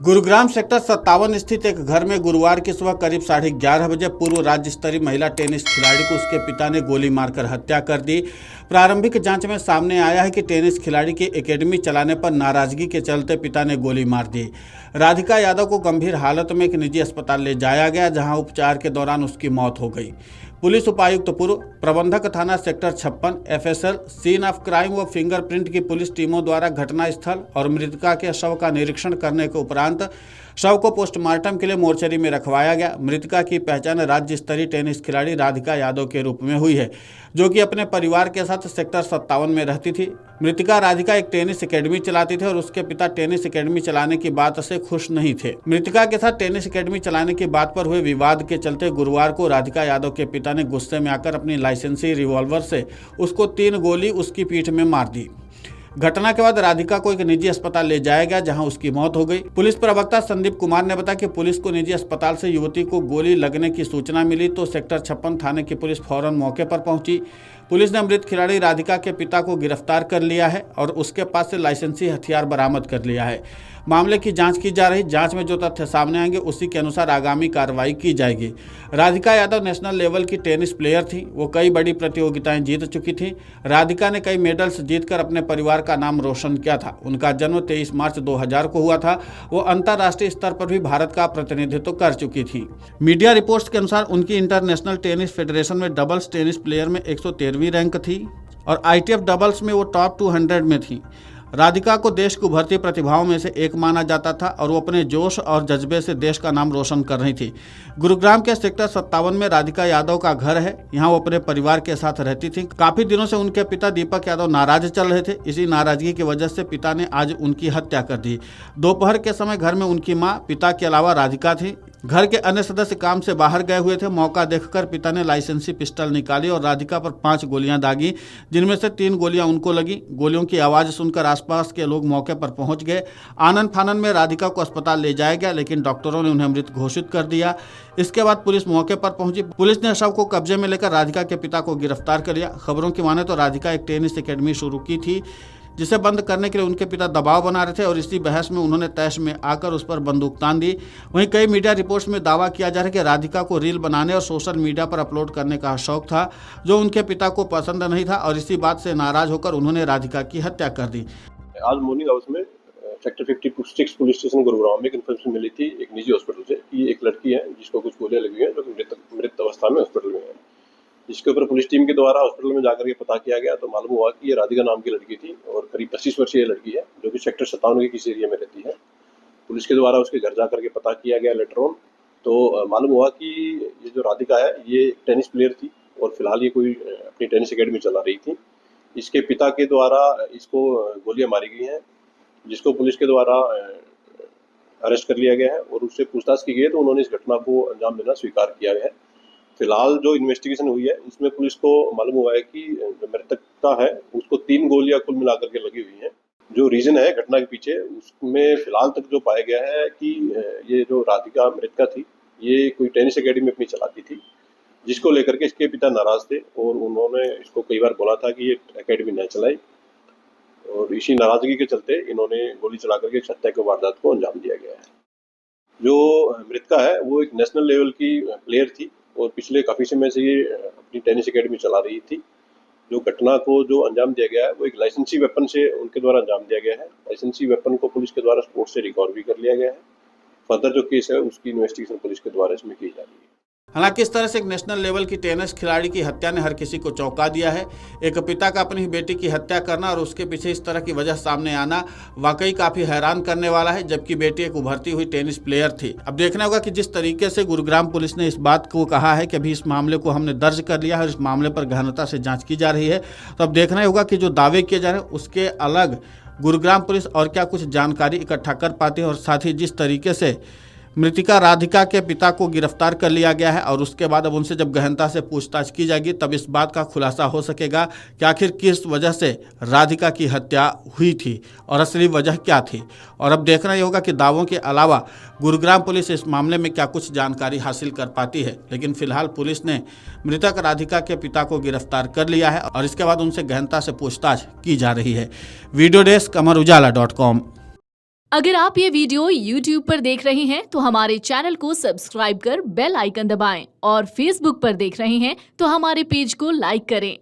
Gurugram sector 57 स्थित एक घर में गुरुवार की सुबह करीब 11:30 बजे पूर्व राज्य स्तरीय महिला टेनिस खिलाड़ी को उसके पिता ने गोली मारकर हत्या कर दी। प्रारंभिक जांच में सामने आया है कि टेनिस खिलाड़ी की एकेडमी चलाने पर नाराजगी के चलते पिता ने गोली मार दी। राधिका यादव को गंभीर हालत में एक निजी अस्पताल ले जाया गया, जहां उपचार के दौरान उसकी मौत हो गई। पुलिस उपायुक्त पूर्व, प्रबंधक थाना sector 56, FSL, scene of crime व फिंगरप्रिंट की पुलिस टीमों द्वारा घटनास्थल और मृतका के शव का निरीक्षण करने के उपरांत शव को पोस्टमार्टम के लिए मोर्चरी में रखवाया गया। मृतका की पहचान राज्य स्तरीय टेनिस खिलाड़ी राधिका यादव के रूप में हुई है, जो कि अपने परिवार के साथ सेक्टर 57 में रहती थी। मृतका राधिका एक टेनिस एकेडमी चलाती थी और उसके पिता टेनिस एकेडमी चलाने की बात से खुश नहीं थे। मृतका के साथ टेनिस एकेडमी चलाने की बात पर हुए विवाद के चलते गुरुवार को राधिका यादव के पिता ने गुस्से में आकर अपनी लाइसेंसी रिवॉल्वर से उसको 3 गोली उसकी पीठ में मार दी। घटना के बाद राधिका को एक निजी अस्पताल ले जाया गया, जहां उसकी मौत हो गई। पुलिस प्रवक्ता संदीप कुमार ने बताया कि पुलिस को निजी अस्पताल से युवती को गोली लगने की सूचना मिली तो सेक्टर 56 थाने की पुलिस फौरन मौके पर पहुंची। पुलिस ने मृत खिलाड़ी राधिका के पिता को गिरफ्तार कर लिया है और उसके पास से लाइसेंसी हथियार बरामद कर लिया है। मामले की जांच की जा रही। जांच में जो तथ्य सामने आएंगे उसी के अनुसार आगामी कार्रवाई की जाएगी। राधिका यादव नेशनल लेवल की टेनिस प्लेयर थी। वो कई बड़ी प्रतियोगिताएं जीत चुकी थी। राधिका ने कई मेडल्स जीतकर अपने परिवार का नाम रोशन किया था। उनका जन्म 23 मार्च 2000 को हुआ था। वो अंतर्राष्ट्रीय स्तर पर भी भारत का प्रतिनिधित्व कर चुकी थी। मीडिया रिपोर्ट्स के अनुसार उनकी इंटरनेशनल टेनिस फेडरेशन में डबल्स टेनिस प्लेयर में 113वीं रैंक थी और ITF डबल्स में वो टॉप 200 में थी। राधिका को देश की उभरती प्रतिभाओं में से एक माना जाता था और वो अपने जोश और जज्बे से देश का नाम रोशन कर रही थी। गुरुग्राम के सेक्टर 57 में राधिका यादव का घर है। यहाँ वो अपने परिवार के साथ रहती थी। काफी दिनों से उनके पिता दीपक यादव नाराज चल रहे थे। इसी नाराजगी की वजह से पिता ने आज उनकी हत्या कर दी। दोपहर के समय घर में उनकी माँ, पिता के अलावा राधिका थी। घर के अन्य सदस्य काम से बाहर गए हुए थे। मौका देखकर पिता ने लाइसेंसी पिस्टल निकाली और राधिका पर 5 गोलियां दागी, जिनमें से 3 गोलियां उनको लगी। गोलियों की आवाज़ सुनकर आसपास के लोग मौके पर पहुंच गए। आनन फानन में राधिका को अस्पताल ले जाया गया, लेकिन डॉक्टरों ने उन्हें मृत घोषित कर दिया। इसके बाद पुलिस मौके पर पहुंची। पुलिस ने शव को कब्जे में लेकर राधिका के पिता को गिरफ्तार कर लिया। खबरों की माने तो राधिका एक टेनिस एकेडमी शुरू की थी, जिसे बंद करने के लिए उनके पिता दबाव बना रहे थे और इसी बहस में उन्होंने तैश में आकर उस पर बंदूक तान दी। वहीं कई मीडिया रिपोर्ट्स में दावा किया जा रहा है कि राधिका को रील बनाने और सोशल मीडिया पर अपलोड करने का शौक था, जो उनके पिता को पसंद नहीं था और इसी बात से नाराज होकर उन्होंने राधिका की हत्या कर दी। आज मॉर्निंग आवर्स में सेक्टर 56 पुलिस स्टेशन गुरुग्राम में इन्फॉर्मेशन मिली थी एक निजी हॉस्पिटल से। ये एक लड़की है जिसको कुछ गोलियां लगी हैं, जो मृत अवस्था में हॉस्पिटल में है। जिसके ऊपर पुलिस टीम के द्वारा हॉस्पिटल में जाकर के पता किया गया तो मालूम हुआ कि ये राधिका नाम की लड़की थी और करीब 25 वर्षीय लड़की है, जो कि सेक्टर 57 के किसी एरिया में रहती है। पुलिस के द्वारा उसके घर जाकर के पता किया गया लेटर ऑन, तो मालूम हुआ कि ये जो राधिका है ये टेनिस प्लेयर थी और फिलहाल ये कोई अपनी टेनिस अकेडमी चला रही थी। इसके पिता के द्वारा इसको गोलियां मारी गई हैं, जिसको पुलिस के द्वारा अरेस्ट कर लिया गया है और उससे पूछताछ की गई है तो उन्होंने इस घटना को अंजाम देना स्वीकार किया है। फिलहाल जो इन्वेस्टिगेशन हुई है उसमें पुलिस को मालूम हुआ है कि जो मृतकता है उसको 3 गोलियां कुल मिलाकर के लगी हुई हैं। जो रीजन है घटना के पीछे, उसमें फिलहाल तक जो पाया गया है कि ये जो राधिका मृतका थी ये कोई टेनिस एकेडमी अपनी चलाती थी, जिसको लेकर के इसके पिता नाराज थे और उन्होंने इसको कई बार बोला था कि ये एकेडमी न चलाए और इसी नाराजगी के चलते इन्होंने गोली चला करके हत्या की वारदात को अंजाम दिया गया है। जो मृतका है वो एक नेशनल लेवल की प्लेयर थी और पिछले काफ़ी समय से ये अपनी टेनिस एकेडमी चला रही थी। जो घटना को जो अंजाम दिया गया है वो एक लाइसेंसी वेपन से उनके द्वारा अंजाम दिया गया है। लाइसेंसी वेपन को पुलिस के द्वारा स्पोर्ट से रिकवर भी कर लिया गया है। फर्दर जो केस है उसकी इन्वेस्टिगेशन पुलिस के द्वारा इसमें की जा रही है। हालांकि इस तरह से एक नेशनल लेवल की टेनिस खिलाड़ी की हत्या ने हर किसी को चौंका दिया है। एक पिता का अपनी बेटी की हत्या करना और उसके पीछे इस तरह की वजह सामने आना वाकई काफ़ी हैरान करने वाला है, जबकि बेटी एक उभरती हुई टेनिस प्लेयर थी। अब देखना होगा कि जिस तरीके से गुरुग्राम पुलिस ने इस बात को कहा है कि अभी इस मामले को हमने दर्ज कर लिया है और इस मामले पर गहनता से जाँच की जा रही है, तो अब देखना होगा कि जो दावे किए जा रहे हैं उसके अलग गुरुग्राम पुलिस और क्या कुछ जानकारी इकट्ठा कर पाती है और साथ ही जिस तरीके से मृतिका राधिका के पिता को गिरफ्तार कर लिया गया है और उसके बाद अब उनसे जब गहनता से पूछताछ की जाएगी तब इस बात का खुलासा हो सकेगा कि आखिर किस वजह से राधिका की हत्या हुई थी और असली वजह क्या थी। और अब देखना ही होगा कि दावों के अलावा गुरुग्राम पुलिस इस मामले में क्या कुछ जानकारी हासिल कर पाती है। लेकिन फिलहाल पुलिस ने मृतक राधिका के पिता को गिरफ्तार कर लिया है और इसके बाद उनसे गहनता से पूछताछ की जा रही है। वीडियो डेस्क अमर उजाला.com। अगर आप ये वीडियो YouTube पर देख रहे हैं तो हमारे चैनल को सब्सक्राइब कर बेल आइकन दबाएं और Facebook पर देख रहे हैं तो हमारे पेज को लाइक करें।